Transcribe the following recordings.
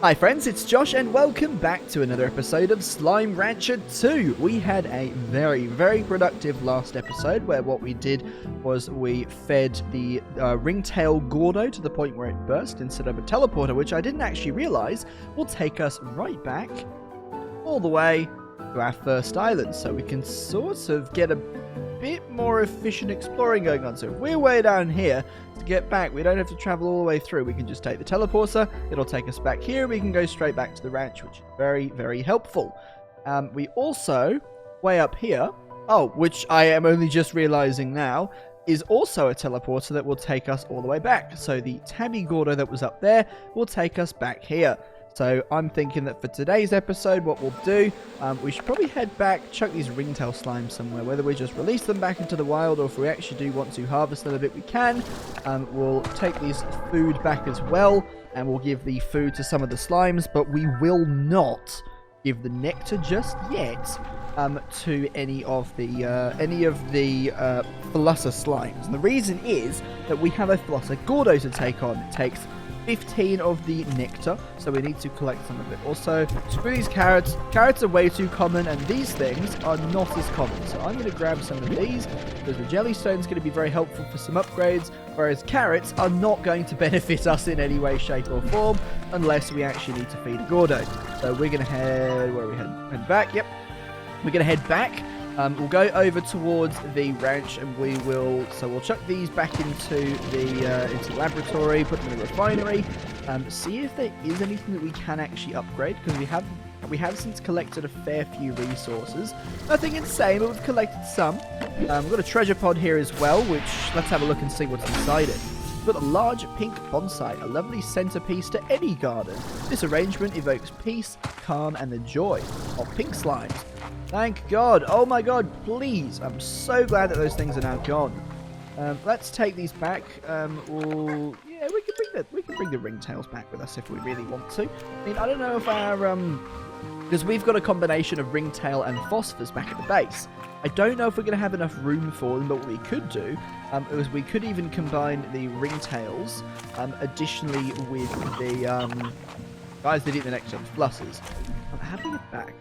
Hi friends, it's Josh and welcome back to another episode of Slime Rancher 2. We had a very productive last episode where what we did was we fed the ringtail Gordo to the point where it burst instead of a teleporter, which I didn't actually realise will take us right back all the way to our first island, so we can sort of get a bit more efficient exploring going on. So if we're way down here, to get back we don't have to travel all the way through. We can just take the teleporter, it'll take us back here, we can go straight back to the ranch, which is very helpful. We also, way up here, which I am only just realizing now, is also a teleporter that will take us all the way back. So the tabby Gordo that was up there will take us back here. So I'm thinking that for today's episode, what we'll do, we should probably head back, chuck these ringtail slimes somewhere. Whether we just release them back into the wild or if we actually do want to harvest them a bit, we can. We'll take these food back as well, and we'll give the food to some of the slimes, but we will not give the nectar just yet to any of the FLUTTER slimes. And the reason is that we have a FLUTTER Gordo to take on. It takes 15 of the nectar, so we need to collect some of it. Also, screw these carrots. Carrots are way too common, and these things are not as common. So I'm going to grab some of these, because the jellystone is going to be very helpful for some upgrades, whereas carrots are not going to benefit us in any way, shape, or form, unless we actually need to feed a Gordo. So we're going to head, where are we heading? Head back, yep. We're going to head back. We'll go over towards the ranch, and we'll chuck these back into the laboratory, put them in the refinery, see if there is anything that we can actually upgrade, because we have since collected a fair few resources. Nothing insane, but we've collected some. We've got a treasure pod here as well, which let's have a look and see what's inside it. We've got a large pink bonsai, a lovely centerpiece to any garden. This arrangement evokes peace, calm, and the joy of pink slimes. Thank God. Oh my God, please. I'm so glad that those things are now gone. Let's take these back. Yeah, we can bring the ringtails back with us if we really want to. I mean, I don't know if our because we've got a combination of ringtail and phosphors back at the base. I don't know if we're going to have enough room for them, but what we could do is we could even combine the ringtails additionally with the guys that eat the nectar, flutters. How do we get back?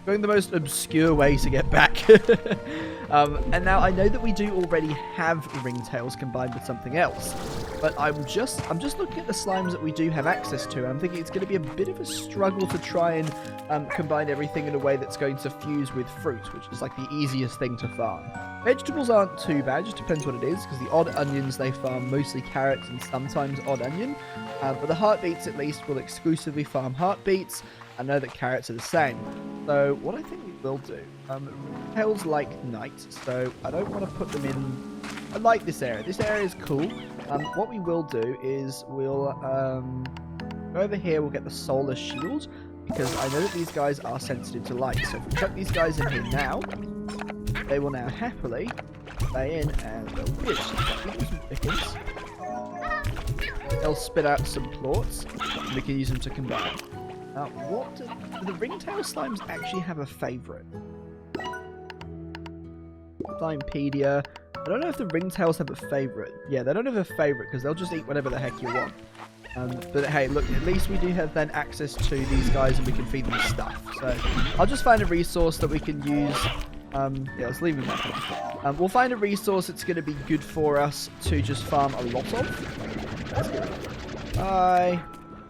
Going the most obscure way to get back. And now I know that we do already have ringtails combined with something else, but I'm just looking at the slimes that we do have access to, and I'm thinking it's going to be a bit of a struggle to try and combine everything in a way that's going to fuse with fruit, which is like the easiest thing to farm. Vegetables aren't too bad, just depends what it is, because the odd onions they farm mostly carrots and sometimes odd onion, but the heartbeats at least will exclusively farm heartbeats. I know that carrots are the same. So what I think we will do, ringtails like night, so I don't want to put them in. I like this area. This area is cool. What we will do is we'll go over here. We'll get the solar shield, because I know that these guys are sensitive to light. So if we chuck these guys in here now, they will now happily stay in and go good. Some pickings. They'll spit out some plorts, and we can use them to combine. What do the ringtail slimes actually have a favourite? Slimepedia. I don't know if the ringtails have a favourite. Yeah, they don't have a favourite because they'll just eat whatever the heck you want. But hey, look, at least we do have then access to these guys and we can feed them stuff. So I'll just find a resource that we can use. Yeah, let's leave them there. We'll find a resource that's going to be good for us to just farm a lot of. Let's go. Bye.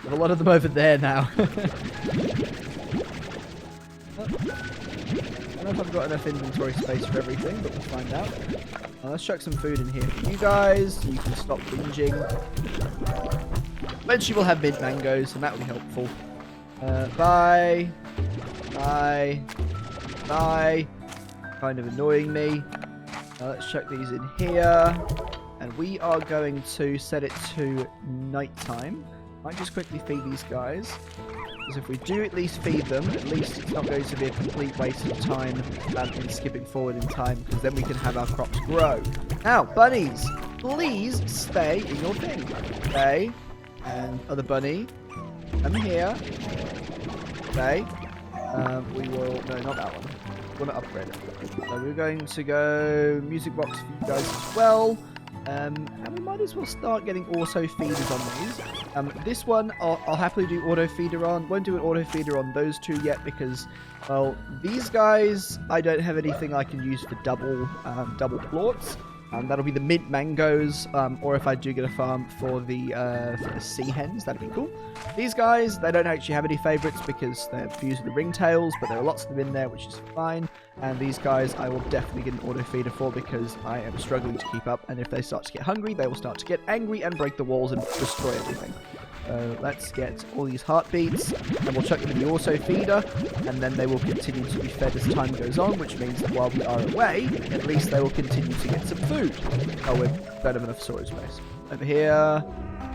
Got a lot of them over there now. I don't know if I've got enough inventory space for everything, but we'll find out. Let's chuck some food in here for you guys, so you can stop binging. Eventually we'll have mint mangoes, and that will be helpful. Bye. Bye. Bye. Kind of annoying me. Let's chuck these in here. And we are going to set it to nighttime. Might just quickly feed these guys, because if we do at least feed them, at least it's not going to be a complete waste of time in skipping forward in time, because then we can have our crops grow. Now, bunnies, please stay in your thing. Okay, and other bunny, come here. Okay, we will, no, not that one. We want to upgrade it. So we're going to go music box for you guys as well. And we might as well start getting auto feeders on these. This one I'll happily do auto feeder on. Won't do an auto feeder on those two yet because, well, these guys I don't have anything I can use for double plorts. That'll be the mint mangoes, or if I do get a farm for the sea hens, that'd be cool. These guys, they don't actually have any favourites because they're fused with the ringtails, but there are lots of them in there, which is fine. And these guys, I will definitely get an auto feeder for because I am struggling to keep up. And if they start to get hungry, they will start to get angry and break the walls and destroy everything. So let's get all these heartbeats, and we'll chuck them in the auto feeder, and then they will continue to be fed as time goes on, which means that while we are away, at least they will continue to get some food. Oh, we don't have enough storage space. Over here,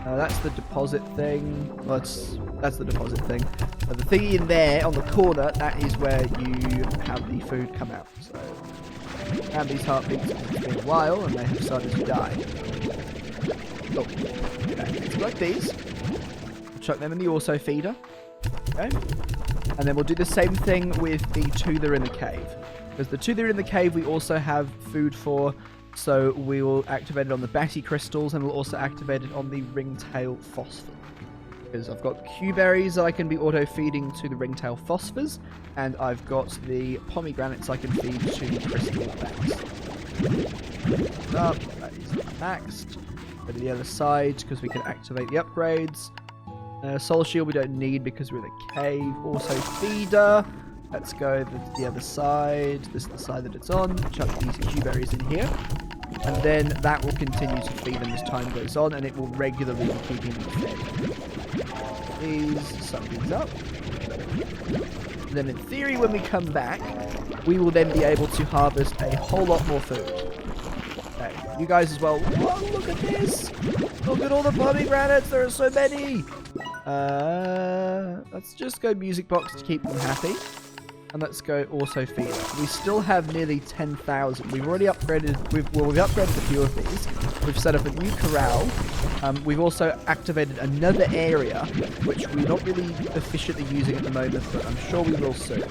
that's the deposit thing. Well, that's the deposit thing. The thing in there on the corner, that is where you have the food come out. So, and these heartbeats, it's been a while, and they have started to die. Oh, okay. So like these. Chuck them in the auto feeder. Okay. And then we'll do the same thing with the two that are in the cave. Because the two that are in the cave we also have food for. So we will activate it on the batty crystals and we'll also activate it on the ringtail phosphor. Because I've got Q-berries I can be auto feeding to the ringtail phosphors. And I've got the pomegranates I can feed to the crystal bats. Up, that is maxed. Go to the other side because we can activate the upgrades. Soul shield we don't need because we're in the cave. Also feeder. Let's go to the other side. This is the side that it's on. Chuck these Q-berries in here. And then that will continue to feed them as time goes on, and it will regularly be keeping them fed. These, suck these up. And then in theory when we come back, we will then be able to harvest a whole lot more food. Okay, you guys as well. Whoa, look at this! Look at all the pomegranates, there are so many! Let's just go music box to keep them happy. And let's go auto feeder. We still have nearly 10,000. We've already upgraded, we've upgraded a few of these. We've set up a new corral. We've also activated another area, which we're not really efficiently using at the moment, but I'm sure we will soon.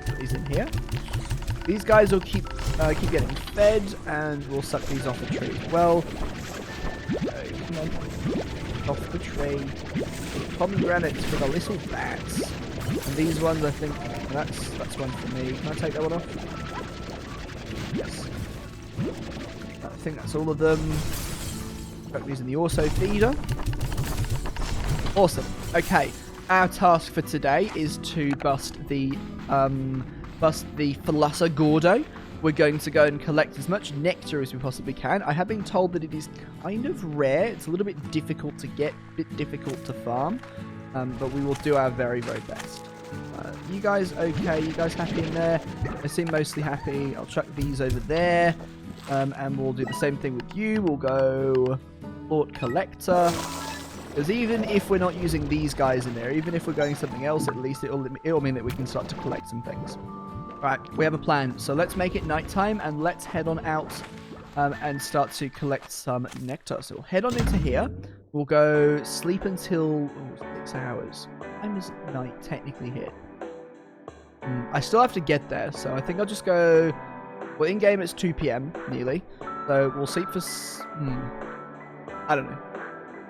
Put these in here. These guys will keep getting fed, and we'll suck these off the tree as well. Come on. Off the tree. Pomegranates for the little bats. And these ones, I think, that's one for me. Can I take that one off? Yes. I think that's all of them. Put these in the auto feeder. Awesome. Okay. Our task for today is to bust the FLUTTER GORDO. We're going to go and collect as much nectar as we possibly can. I have been told that it is kind of rare. It's a little bit difficult to get, a bit difficult to farm. But we will do our very, very best. You guys okay? You guys happy in there? They seem mostly happy. I'll chuck these over there. And we'll do the same thing with you. We'll go Plort Collector. Because even if we're not using these guys in there, even if we're going something else, at least it'll mean that we can start to collect some things. Alright, we have a plan. So let's make it nighttime and let's head on out and start to collect some nectar. So we'll head on into here. We'll go sleep until 6 hours. What time is night technically here? I still have to get there, so I think I'll just go... Well, in-game it's 2 PM, nearly. So we'll sleep for... I don't know.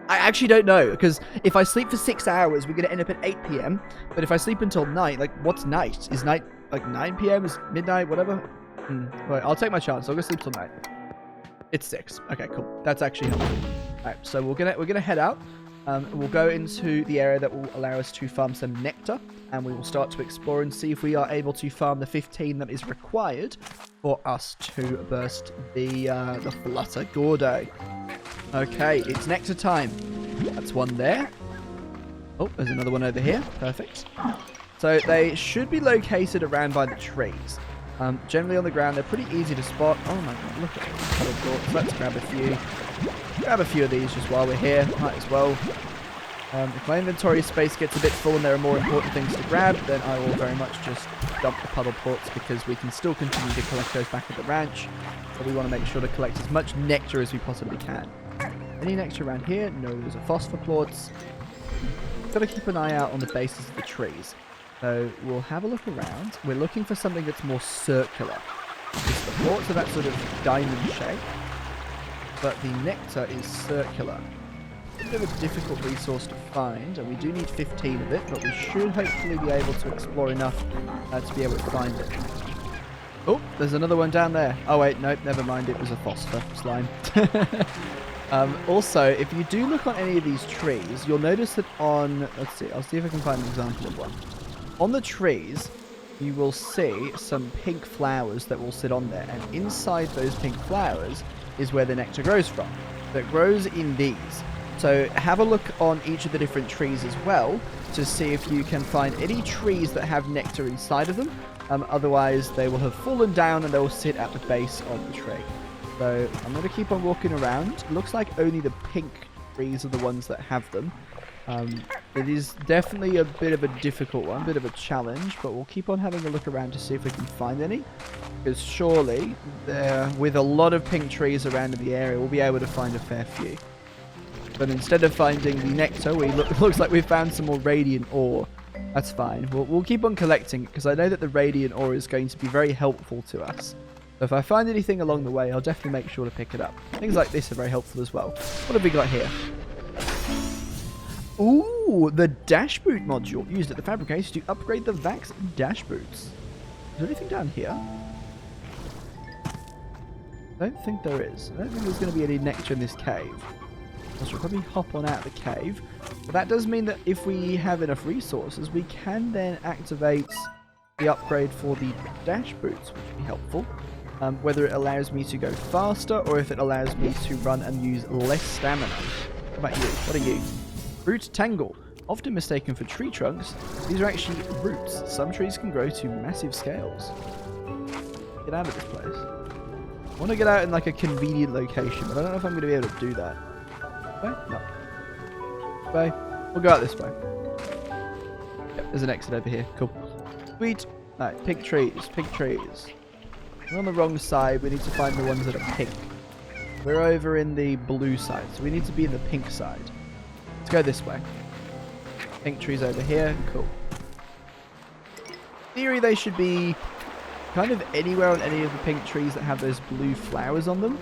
I actually don't know, because if I sleep for 6 hours, we're going to end up at 8 PM. But if I sleep until night, like, what's night? Is night, like, 9 PM? Is midnight? Whatever? Right, I'll take my chance. I'll go sleep till night. It's 6. Okay, cool. That's actually helpful. Alright, so we're gonna head out. We'll go into the area that will allow us to farm some nectar, and we will start to explore and see if we are able to farm the 15 that is required for us to burst the FLUTTER GORDO. Okay, it's nectar time. That's one there. Oh, there's another one over here. Perfect. So they should be located around by the trees. Generally on the ground, they're pretty easy to spot. Oh my god, look at it. Let's grab a few. Grab a few of these just while we're here. Might as well. If my inventory space gets a bit full and there are more important things to grab, then I will very much just dump the puddle plorts because we can still continue to collect those back at the ranch. But we want to make sure to collect as much nectar as we possibly can. Any nectar around here? No, there's a phosphor plorts. Got to keep an eye out on the bases of the trees. So we'll have a look around. We're looking for something that's more circular. Because the plorts are that sort of diamond shape. but the nectar is circular. A bit of a difficult resource to find, and we do need 15 of it, but we should hopefully be able to explore enough to be able to find it. Oh, there's another one down there. Oh wait, nope, never mind, it was a phosphor slime. Also, if you do look on any of these trees, you'll notice that on... Let's see, I'll see if I can find an example of one. On the trees, you will see some pink flowers that will sit on there, and inside those pink flowers is where the nectar grows from. So it grows in these. So have a look on each of the different trees as well to see if you can find any trees that have nectar inside of them. Otherwise, they will have fallen down and they will sit at the base of the tree. So I'm going to keep on walking around. It looks like only the pink trees are the ones that have them. It is definitely a bit of a difficult one, a bit of a challenge, but we'll keep on having a look around to see if we can find any. Because surely, with a lot of pink trees around in the area, we'll be able to find a fair few. But instead of finding the nectar, looks like we've found some more radiant ore. That's fine. We'll keep on collecting it, because I know that the radiant ore is going to be very helpful to us. So if I find anything along the way, I'll definitely make sure to pick it up. Things like this are very helpful as well. What have we got here? Ooh, the dash boot module used at the fabricator to upgrade the Vax dash boots. Is there anything down here? I don't think there is. I don't think there's going to be any nectar in this cave. I should probably hop on out of the cave. But that does mean that if we have enough resources, we can then activate the upgrade for the dash boots, which would be helpful. Whether it allows me to go faster or if it allows me to run and use less stamina. What about you? What are you? Root tangle. Often mistaken for tree trunks, these are actually roots. Some trees can grow to massive scales. Get out of this place. I want to get out in like a convenient location, but I don't know if I'm going to be able to do that. Way? No. Way. We'll go out this way. Yep, there's an exit over here. Cool. Sweet. Alright, pink trees. Pink trees. We're on the wrong side. We need to find the ones that are pink. We're over in the blue side, so we need to be in the pink side. Let's go this way. Pink trees over here. Cool. In theory, they should be kind of anywhere on any of the pink trees that have those blue flowers on them.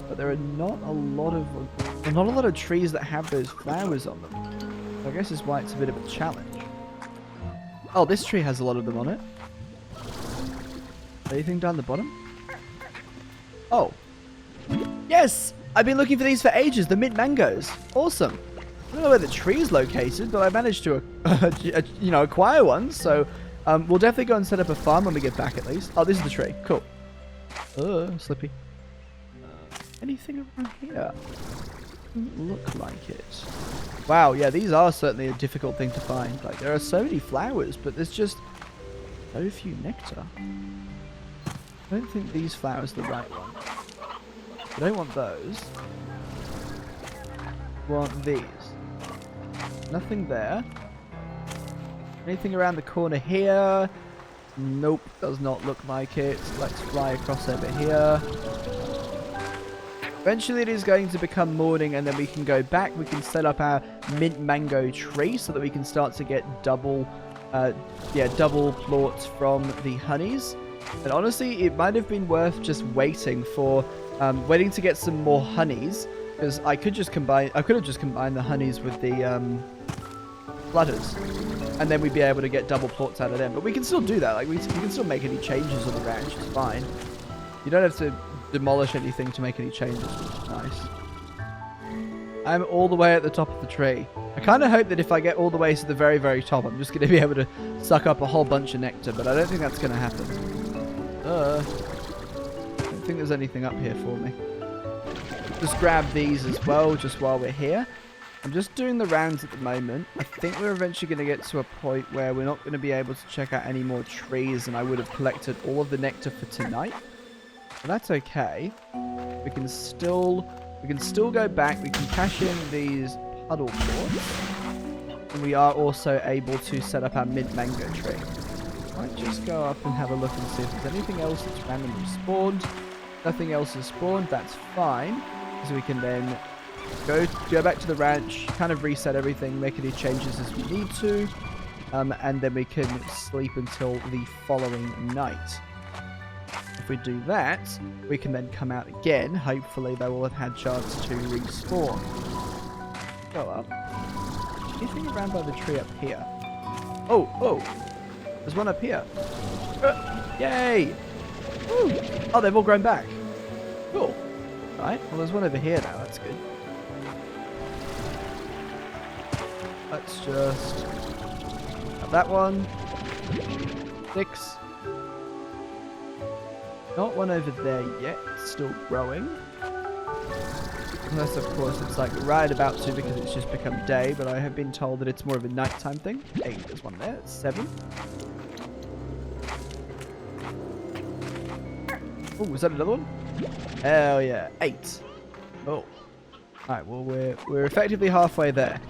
But there are not a lot of trees that have those flowers on them. So I guess is why it's a bit of a challenge. Oh, this tree has a lot of them on it. Anything down the bottom? Oh. Yes! I've been looking for these for ages. The mint mangoes. Awesome. I don't know where the tree is located, but I managed to, acquire one. So we'll definitely go and set up a farm when we get back at least. Oh, this is the tree. Cool. Slippy. Anything around here? Doesn't look like it. Wow, yeah, these are certainly a difficult thing to find. Like, there are so many flowers, but there's just so few nectar. I don't think these flowers are the right one. I don't want those. I want these. Nothing there. Anything around the corner here? Nope, does not look like it. Let's fly across over here. Eventually it is going to become morning and then we can go back. We can set up our mint mango tree so that we can start to get double plorts from the honeys. And honestly, it might have been worth just waiting to get some more honeys, because I could have just combined the honeys with the flutters, and then we'd be able to get double plorts out of them. But we can still do that. Like we can still make any changes on the ranch. It's fine. You don't have to demolish anything to make any changes, which is nice. I'm all the way at the top of the tree. I kind of hope that if I get all the way to the very, very top, I'm just going to be able to suck up a whole bunch of nectar, but I don't think that's going to happen. I don't think there's anything up here for me. Just grab these as well, just while we're here. I'm just doing the rounds at the moment. I think we're eventually going to get to a point where we're not going to be able to check out any more trees, and I would have collected all of the nectar for tonight. But that's okay. We can still go back. We can cash in these puddle plorts, and we are also able to set up our mint mango tree. Might just go up and have a look and see if there's anything else that's randomly spawned. Nothing else is spawned. That's fine. So we can then go back to the ranch, kind of reset everything, make any changes as we need to, and then we can sleep until the following night. If we do that, we can then come out again. Hopefully they will have had chance to respawn. Go up. Anything around by the tree up here? Oh! There's one up here. Yay! Woo. Oh, they've all grown back. Cool. Right, well there's one over here now, that's good. Let's just have that one. 6. Not one over there yet, it's still growing. Unless of course it's like right about to because it's just become day, but I have been told that it's more of a nighttime thing. 8, there's one there, 7. Oh, was that another one? Hell yeah, 8. Oh. Alright, well we're effectively halfway there.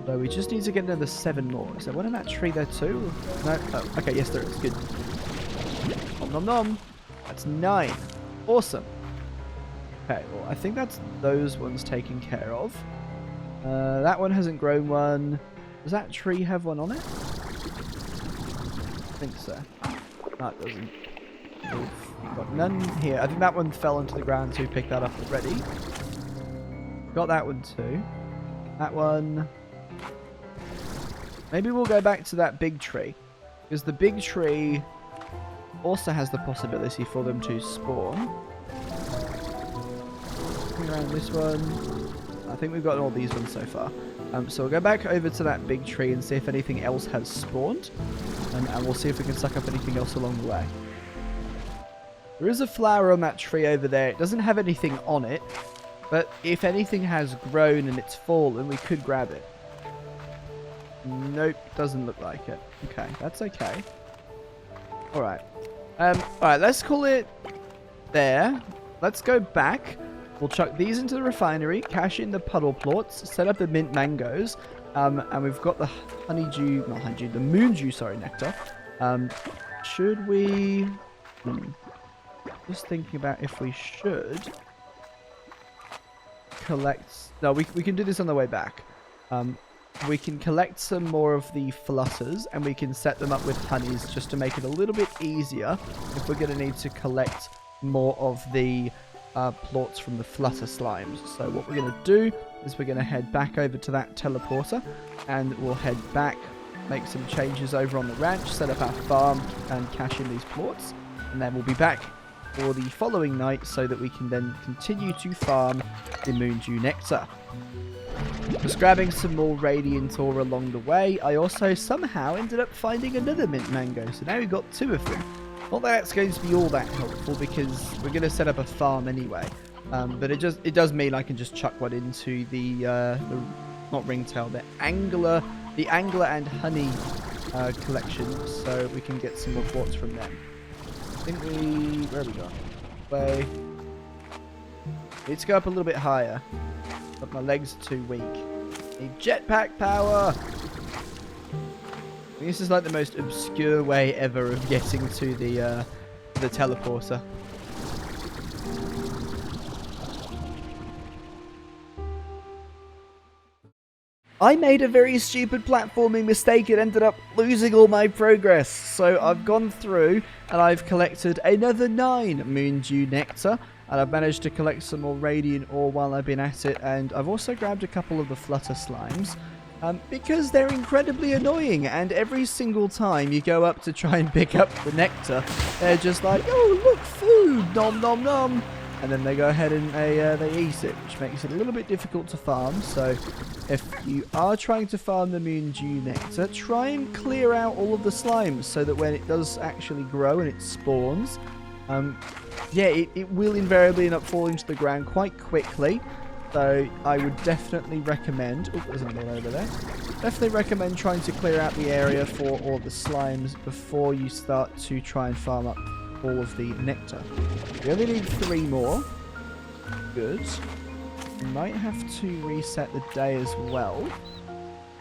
So we just need to get another 7 more. Is there one in that tree there too? No? Oh, okay, yes there is. Good. Nom nom nom. That's 9. Awesome. Okay, well I think that's those ones taken care of. That one hasn't grown one. Does that tree have one on it? I think so. No, it doesn't. We've got none here. I think that one fell into the ground, so we picked that up already. Got that one too. That one... Maybe we'll go back to that big tree. Because the big tree also has the possibility for them to spawn. Looking around this one. I think we've got all these ones so far. So we'll go back over to that big tree and see if anything else has spawned. And we'll see if we can suck up anything else along the way. There is a flower on that tree over there. It doesn't have anything on it. But if anything has grown and it's fallen, we could grab it. Nope, doesn't look like it. Okay, that's okay. Alright. Alright, let's call it there. Let's go back. We'll chuck these into the refinery, cash in the puddle plots, set up the mint mangoes, and we've got the honeydew, not honeydew, the moondew, sorry, nectar. Should we... Just thinking about if we should collect... No, we can do this on the way back. We can collect some more of the flutters and we can set them up with honeys just to make it a little bit easier if we're going to need to collect more of the plots from the flutter slimes. So what we're going to do is we're going to head back over to that teleporter and we'll head back, make some changes over on the ranch, set up our farm and cash in these plots, and then we'll be back for the following night so that we can then continue to farm the moondew nectar. Just grabbing some more radiant ore along the way. I also somehow ended up finding another mint mango, so now we've got 2 of them. Not that it's going to be all that helpful because we're going to set up a farm anyway. But it does mean I can just chuck one into the not ringtail, the angler and honey collection, so we can get some more quartz from them. I think where are we going? Way. Need to go up a little bit higher, but my legs are too weak. Need jetpack power. I think this is like the most obscure way ever of getting to the teleporter. I made a very stupid platforming mistake and ended up losing all my progress. So I've gone through and I've collected another 9 moondew nectar. And I've managed to collect some more radiant ore while I've been at it. And I've also grabbed a couple of the flutter slimes. Because they're incredibly annoying. And every single time you go up to try and pick up the nectar, they're just like, oh, look, food, nom nom nom. And then they go ahead and they eat it, which makes it a little bit difficult to farm. So if you are trying to farm the moondew nectar, try and clear out all of the slimes so that when it does actually grow and it spawns, yeah, it will invariably end up falling to the ground quite quickly. So I would definitely recommend... Oh, there's another one over there. Definitely recommend trying to clear out the area for all the slimes before you start to try and farm up all of the nectar. We only need 3 more. Good. Might have to reset the day as well.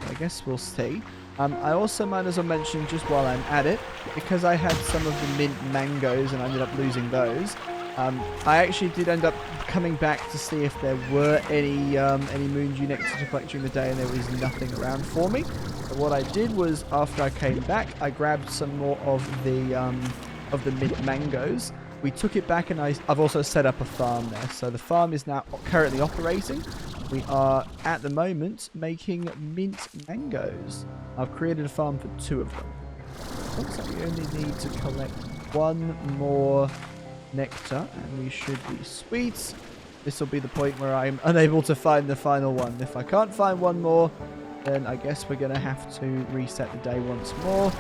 I guess we'll see. I also might as well mention, just while I'm at it, because I had some of the mint mangoes and I ended up losing those, I actually did end up coming back to see if there were any moondew nectar to collect during the day, and there was nothing around for me. But what I did was, after I came back, I grabbed some more of the mint mangoes, We took it back, and I've also set up a farm there. So the farm is now currently operating. We are, at the moment, making mint mangoes. I've created a farm for 2 of them. Looks like we only need to collect 1 more nectar, and we should be sweet. This will be the point where I'm unable to find the final one. If I can't find 1 more, then I guess we're going to have to reset the day once more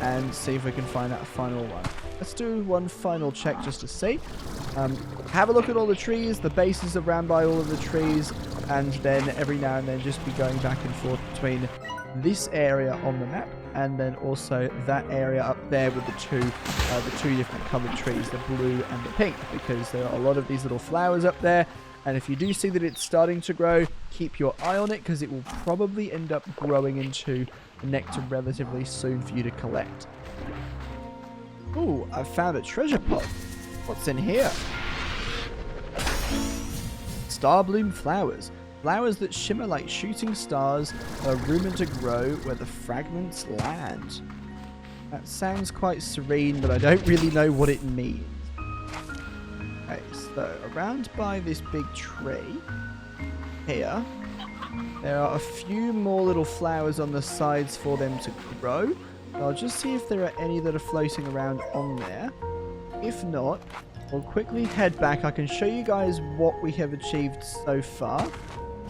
and see if we can find out a final one. Let's do one final check just to see. Have a look at all the trees, the bases around by all of the trees, and then every now and then just be going back and forth between this area on the map and then also that area up there with the two different coloured trees, the blue and the pink, because there are a lot of these little flowers up there. And if you do see that it's starting to grow, keep your eye on it, because it will probably end up growing into nectar relatively soon for you to collect. Ooh, I found a treasure pod. What's in here? Star bloom flowers. Flowers that shimmer like shooting stars are rumored to grow where the fragments land. That sounds quite serene, but I don't really know what it means. Okay, so around by this big tree here, there are a few more little flowers on the sides for them to grow. I'll just see if there are any that are floating around on there. If not, we'll quickly head back. I can show you guys what we have achieved so far.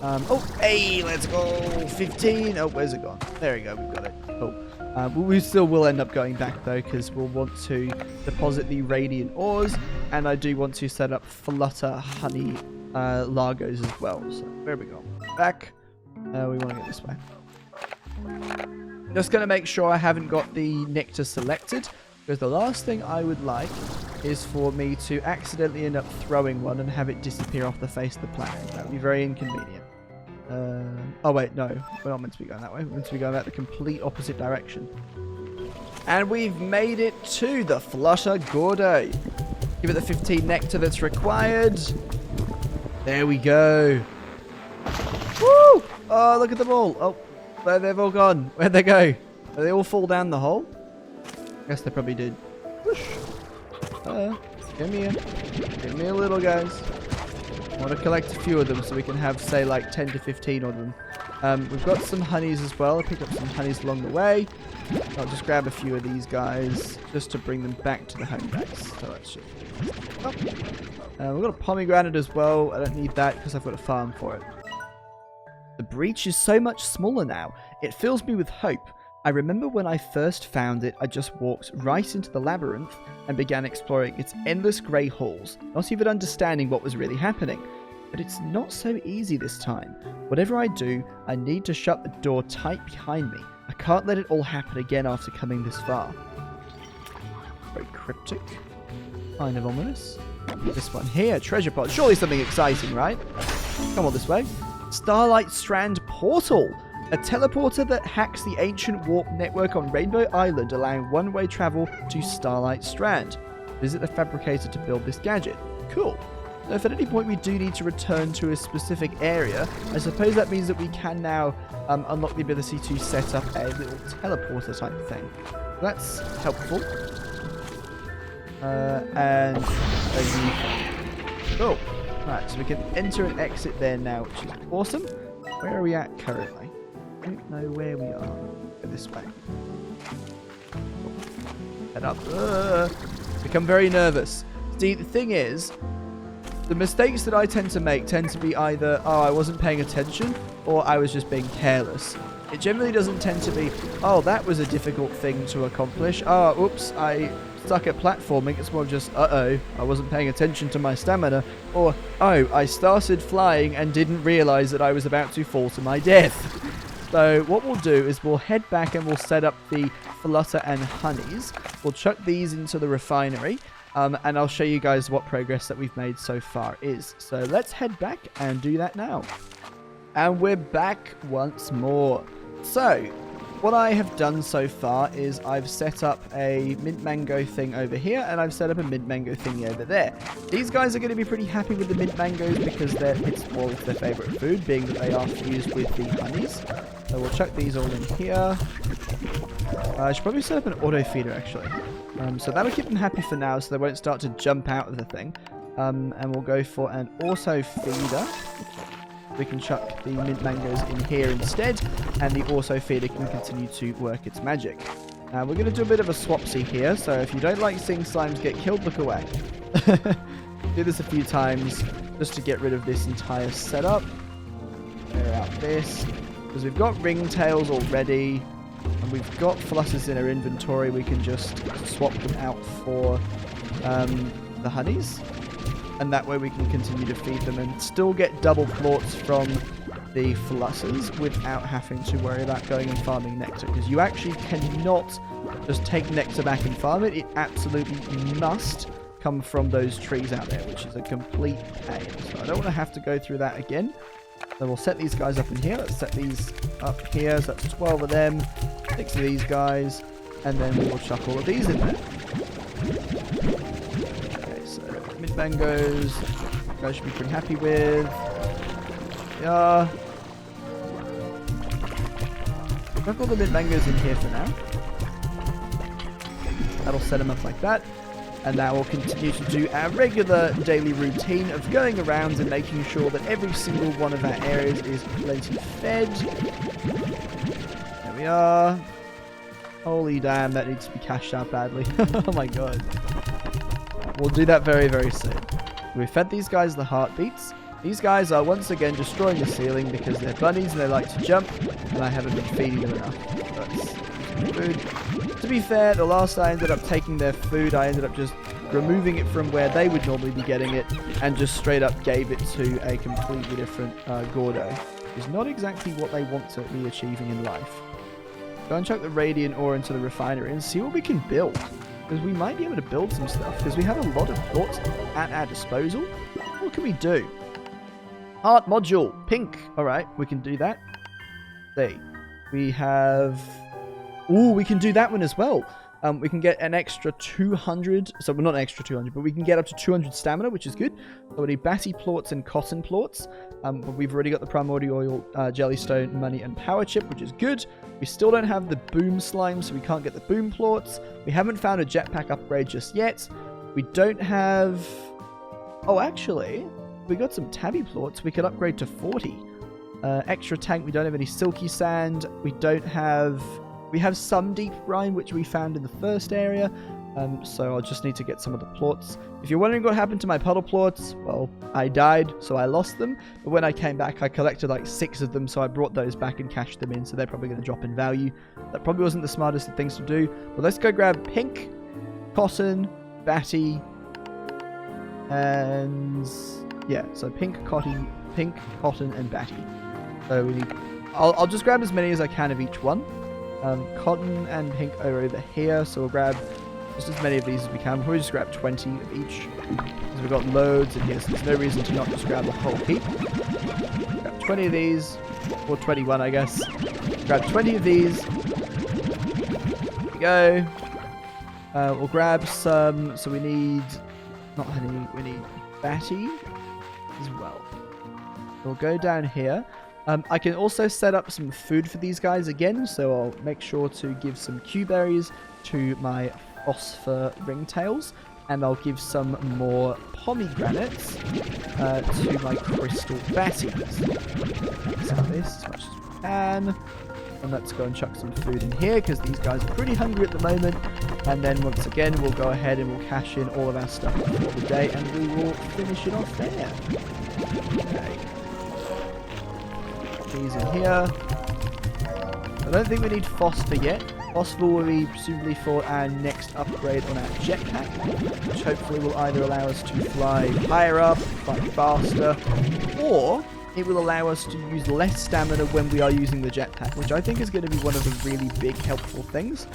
Oh, hey, let's go. 15. Oh, where's it gone? There we go. We've got it. Cool. We still will end up going back, though, because we'll want to deposit the radiant ores, and I do want to set up flutter honey lagos as well. So, there we go. Back. We want to go this way. Just going to make sure I haven't got the nectar selected, because the last thing I would like is for me to accidentally end up throwing one and have it disappear off the face of the planet. That would be very inconvenient. Oh wait, no. We're not meant to be going that way. We're meant to be going that the complete opposite direction. And we've made it to the Flutter GORDO. Give it the 15 nectar that's required. There we go. Woo! Oh, look at them all. Oh, where they've all gone. Where'd they go? Did they all fall down the hole? Guess they probably did. Whoosh. Give me a little, guys. I want to collect a few of them so we can have, say, like 10 to 15 of them. We've got some honeys as well. I picked up some honeys along the way. I'll just grab a few of these guys just to bring them back to the home base. So that's just... Oh. We've got a pomegranate as well. I don't need that because I've got a farm for it. The breach is so much smaller now. It fills me with hope. I remember when I first found it, I just walked right into the labyrinth and began exploring its endless grey halls, not even understanding what was really happening. But it's not so easy this time. Whatever I do, I need to shut the door tight behind me. I can't let it all happen again after coming this far. Very cryptic. Kind of ominous. This one here, treasure pod. Surely something exciting, right? Come on this way. Starlight Strand Portal. A teleporter that hacks the ancient warp network on Rainbow Island, allowing one-way travel to Starlight Strand. Visit the fabricator to build this gadget. Cool. So if at any point we do need to return to a specific area, I suppose that means that we can now unlock the ability to set up a little teleporter type thing. That's helpful. And a new... Cool. Right, so we can enter and exit there now, which is awesome. Where are we at currently? I don't know where we are. Go this way. Head up. Become very nervous. See, the thing is, the mistakes that I tend to make tend to be either, oh, I wasn't paying attention, or I was just being careless. It generally doesn't tend to be, oh, that was a difficult thing to accomplish. Oh, oops, I suck at platforming. It's more just, uh-oh, I wasn't paying attention to my stamina. Or, oh, I started flying and didn't realize that I was about to fall to my death. So what we'll do is we'll head back and we'll set up the flutter and honeys. We'll chuck these into the refinery. And I'll show you guys what progress that we've made so far is. So let's head back and do that now. And we're back once more. So, what I have done so far is I've set up a mint mango thing over here, and I've set up a mint mango thingy over there. These guys are going to be pretty happy with the mint mangoes because it's their favourite food, being that they are fused with the honeys. So we'll chuck these all in here. I should probably set up an auto feeder actually. So that'll keep them happy for now, so they won't start to jump out of the thing. And we'll go for an auto feeder. We can chuck the mint mangoes in here instead, and the auto feeder can continue to work its magic. We're going to do a bit of a swapsy here, so if you don't like seeing slimes get killed, look away. Do this a few times just to get rid of this entire setup. Clear out this, because we've got ringtails already, and we've got flutters in our inventory. We can just swap them out for the honeys. And that way we can continue to feed them and still get double plorts from the flutters without having to worry about going and farming nectar. Because you actually cannot just take nectar back and farm it. It absolutely must come from those trees out there, which is a complete pain. So I don't want to have to go through that again. So we'll set these guys up in here. Let's set these up here. So that's 12 of them, 6 of these guys, and then we will chuck all of these in there. Mint mangoes, you guys should be pretty happy with. Yeah. Chuck all the mint mangoes in here for now. That'll set them up like that. And now we'll continue to do our regular daily routine of going around and making sure that every single one of our areas is plenty fed. There we are. Holy damn, that needs to be cashed out badly. Oh my god. We'll do that very, very soon. We fed these guys the heartbeats. These guys are once again destroying the ceiling because they're bunnies and they like to jump, and I haven't been feeding them enough. That's food. To be fair, the last I ended up taking their food, I ended up just removing it from where they would normally be getting it and just straight up gave it to a completely different Gordo. Which is not exactly what they want to be achieving in life. Go and chuck the radiant ore into the refinery and see what we can build. Because we might be able to build some stuff, because we have a lot of thoughts at our disposal. What can we do? Art module, pink. Alright, we can do that. See. We have... Ooh, we can do that one as well. We can get an extra 200... So, well, not an extra 200, but we can get up to 200 stamina, which is good. So we need batty plorts and cotton plorts. But we've already got the primordial jellystone, money, and power chip, which is good. We still don't have the boom slime, so we can't get the boom plorts. We haven't found a jetpack upgrade just yet. We don't have... Oh, actually, we got some tabby plorts. We could upgrade to 40. Extra tank, we don't have any silky sand. We don't have... We have some deep brine, which we found in the first area. So I'll just need to get some of the plorts. If you're wondering what happened to my puddle plorts, well, I died, so I lost them. But when I came back, I collected like 6 of them, so I brought those back and cashed them in, so they're probably going to drop in value. That probably wasn't the smartest of things to do. But let's go grab pink, cotton, batty, and... yeah, so pink, cotton, and batty. So we need... I'll just grab as many as I can of each one. Cotton and pink are over here, so we'll grab just as many of these as we can. We'll probably just grab 20 of each, because we've got loads in here, so there's no reason to not just grab the whole heap. Grab 20 of these, or 21 I guess. Grab 20 of these. There we go. We'll grab some, so we need, not honey, we need batty as well. We'll go down here. I can also set up some food for these guys again, so I'll make sure to give some Q-berries to my phosphor ringtails, and I'll give some more pomegranates to my crystal batties. Let's have this as much as we can, and let's go and chuck some food in here, because these guys are pretty hungry at the moment, and then once again we'll go ahead and we'll cash in all of our stuff for the day, and we will finish it off there. Okay. These in here. I don't think we need phosphor yet. Phosphor will be presumably for our next upgrade on our jetpack, which hopefully will either allow us to fly higher up, fly faster, or it will allow us to use less stamina when we are using the jetpack, which I think is going to be one of the really big helpful things.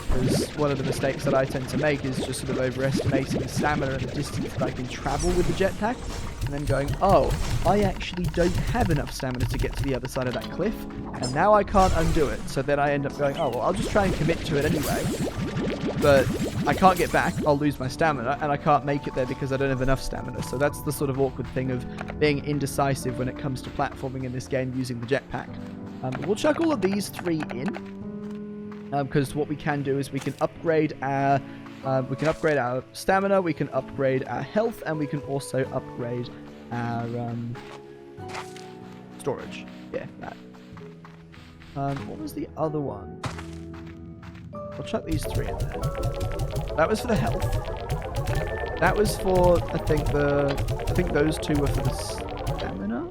Because one of the mistakes that I tend to make is just sort of overestimating the stamina and the distance that I can travel with the jetpack, and then going, oh, I actually don't have enough stamina to get to the other side of that cliff, and now I can't undo it. So then I end up going, oh, well, I'll just try and commit to it anyway, but I can't get back, I'll lose my stamina, and I can't make it there because I don't have enough stamina. So that's the sort of awkward thing of being indecisive when it comes to platforming in this game using the jetpack. We'll chuck all of these 3 in. Because what we can do is we can upgrade our We can upgrade our stamina, we can upgrade our health, and we can also upgrade our storage. Yeah, that. What was the other one? I'll chuck these 3 in there. That was for the health. That was for, I think those 2 were for the stamina.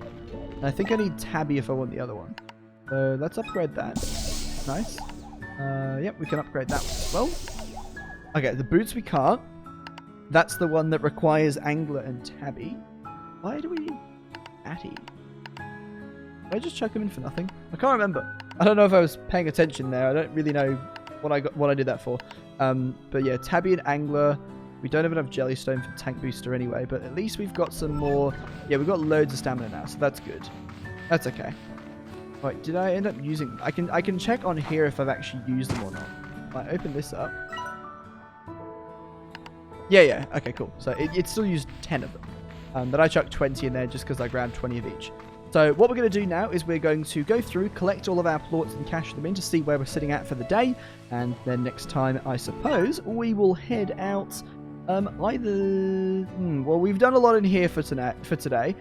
And I think I need Tabby if I want the other one. So let's upgrade that. Nice. Yep, we can upgrade that one as well. Okay, the boots we can't. That's the one that requires Angler and Tabby. Why do we need Atty? Did I just chuck him in for nothing? I can't remember. I don't know if I was paying attention there. I don't really know what I did that for. But yeah, Tabby and Angler. We don't have enough Jellystone for Tank Booster anyway, but at least we've got some more. Yeah, we've got loads of stamina now, so that's good. That's okay. Wait, did I end up using... I can check on here if I've actually used them or not. I open this up. Yeah. Okay, cool. So it still used 10 of them. But I chucked 20 in there just because I grabbed 20 of each. So what we're going to do now is we're going to go through, collect all of our plorts and cash them in to see where we're sitting at for the day. And then next time, I suppose, we will head out... well, we've done a lot in here for today.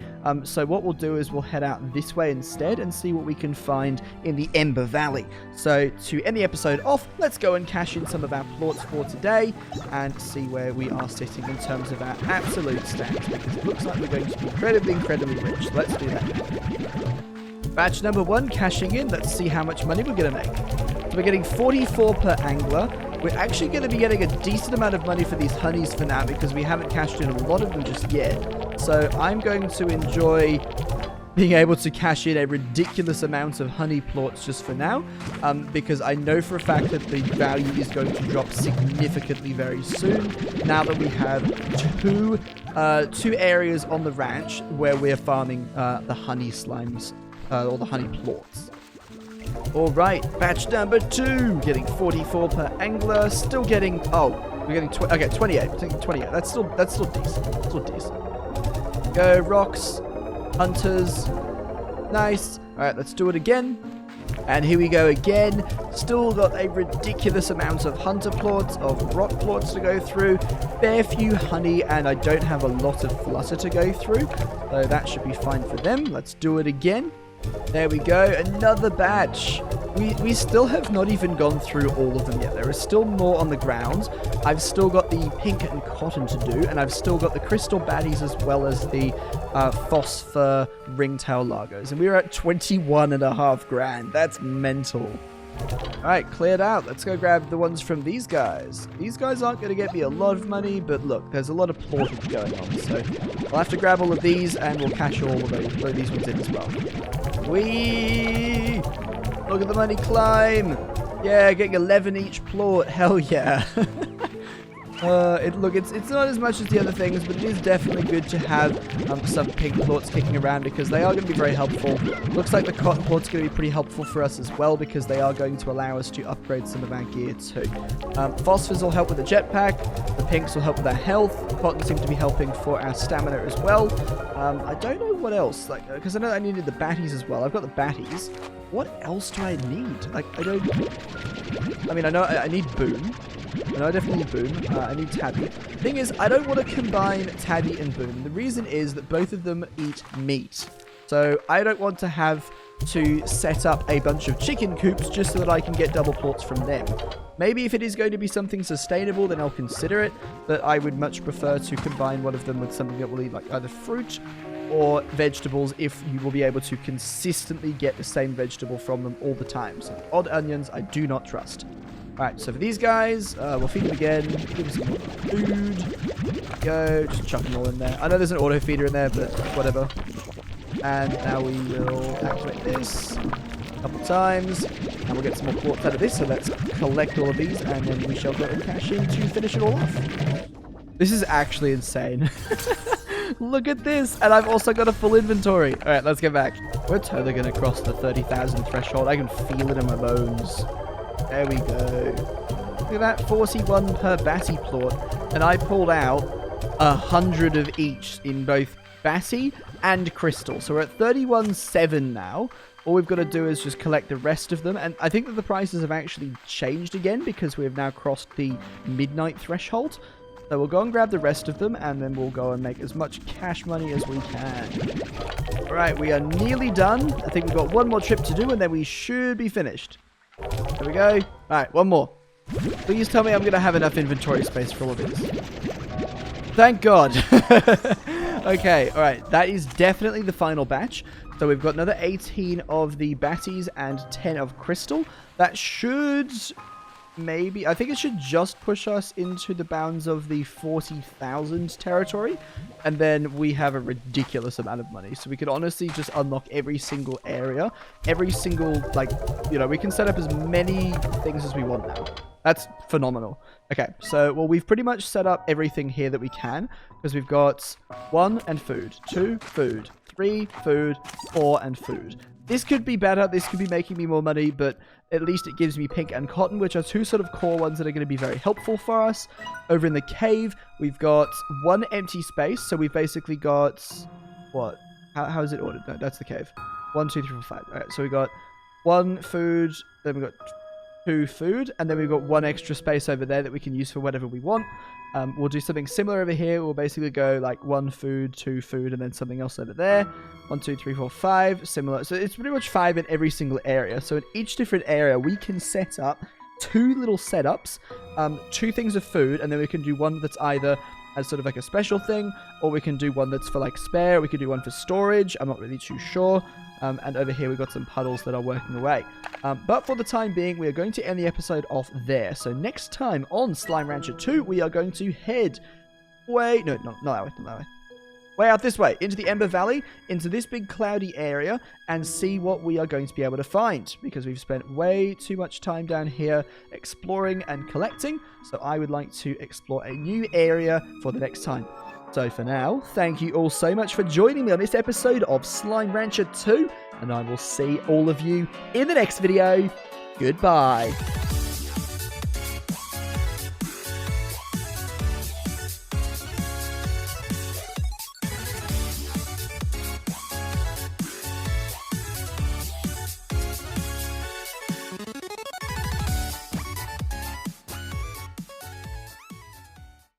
So what we'll do is we'll head out this way instead and see what we can find in the Ember Valley. So to end the episode off, let's go and cash in some of our plorts for today and see where we are sitting in terms of our absolute stats, because it looks like we're going to be incredibly rich. So let's do that. Batch number 1 cashing in. Let's see how much money we're going to make. So we're getting 44 per angler. We're actually going to be getting a decent amount of money for these honeys for now because we haven't cashed in a lot of them just yet. So I'm going to enjoy being able to cash in a ridiculous amount of honey plorts just for now, because I know for a fact that the value is going to drop significantly very soon now that we have two areas on the ranch where we're farming the honey slimes, or the honey plorts. Alright, batch number 2, getting 44 per angler, still getting, we're getting, 28, we're taking 28, that's still decent, Go, rocks, hunters, nice, alright, let's do it again, and here we go again, still got a ridiculous amount of hunter plorts, of rock plorts to go through, fair few honey, and I don't have a lot of flutter to go through, so that should be fine for them. Let's do it again. There we go, another batch. We still have not even gone through all of them yet. There is still more on the ground. I've still got the pink and cotton to do, and I've still got the crystal baddies as well as the phosphor ringtail lagos. And we're at 21.5 grand. That's mental. Alright, cleared out. Let's go grab the ones from these guys. These guys aren't going to get me a lot of money, but look, there's a lot of plorting going on. So I'll have to grab all of these, and we'll cash all of those, throw these ones in as well. Whee! Look at the money climb! Yeah, getting 11 each plort. Hell yeah. It's not as much as the other things, but it is definitely good to have some pink plorts kicking around because they are going to be very helpful. Looks like the cotton plort's going to be pretty helpful for us as well because they are going to allow us to upgrade some of our gear too. Phosphors will help with the jetpack. The pinks will help with our health. Cotton seems to be helping for our stamina as well. I don't know what else, because I know I needed the batties as well. I've got the batties. What else do I need? I know I need boom. I know I definitely need boom. I need tabby. Thing is, I don't want to combine tabby and boom. The reason is that both of them eat meat. So I don't want to have to set up a bunch of chicken coops just so that I can get double plorts from them. Maybe if it is going to be something sustainable, then I'll consider it. But I would much prefer to combine one of them with something that will eat like either fruit or vegetables if you will be able to consistently get the same vegetable from them all the time. So odd onions, I do not trust. Alright, so for these guys, we'll feed them again, give them some more food, there we go, just chuck them all in there. I know there's an auto feeder in there, but whatever. And now we will activate this a couple times, and we'll get some more plorts out of this, so let's collect all of these, and then we shall go and cash in to finish it all off. This is actually insane. Look at this, and I've also got a full inventory. Alright, let's get back. We're totally going to cross the 30,000 threshold. I can feel it in my bones. There we go. Look at that, 41 per batty plort. And I pulled out 100 of each in both Batty, and Crystal. So we're at 31.7 now. All we've got to do is just collect the rest of them. And I think that the prices have actually changed again because we have now crossed the midnight threshold. So we'll go and grab the rest of them, and then we'll go and make as much cash money as we can. All right, we are nearly done. I think we've got one more trip to do, and then we should be finished. There we go. All right, one more. Please tell me I'm going to have enough inventory space for all of this. Thank God. Okay, all right. That is definitely the final batch. So we've got another 18 of the Batties and 10 of Crystal. That should... maybe, I think it should just push us into the bounds of the 40,000 territory, and then we have a ridiculous amount of money. So we could honestly just unlock every single area, every single, like, you know, we can set up as many things as we want now. That's phenomenal. Okay, so, well, we've pretty much set up everything here that we can, because we've got 1 and food, 2 food, 3 food, 4 and food. This could be better, this could be making me more money, but at least it gives me pink and cotton, which are two sort of core ones that are going to be very helpful for us. Over in the cave, we've got 1 empty space, so we've basically got... what? How is it ordered? No, that's the cave. 1, 2, 3, 4, 5. Alright, so we got 1 food, then we've got 2 food, and then we've got 1 extra space over there that we can use for whatever we want. We'll do something similar over here. We'll basically go like 1 food, 2 food, and then something else over there. 1, 2, 3, 4, 5. Similar. So it's pretty much 5 in every single area. So in each different area, we can set up 2 little setups, 2 things of food, and then we can do one that's either as sort of like a special thing, or we can do one that's for like spare. We could do one for storage. I'm not really too sure. And over here, we've got some puddles that are working away. But for the time being, we are going to end the episode off there. So next time on Slime Rancher 2, we are going to head way... no, not that way, not that way. Way out this way, into the Ember Valley, into this big cloudy area, and see what we are going to be able to find. Because we've spent way too much time down here exploring and collecting. So I would like to explore a new area for the next time. So for now, thank you all so much for joining me on this episode of Slime Rancher 2, and I will see all of you in the next video. Goodbye.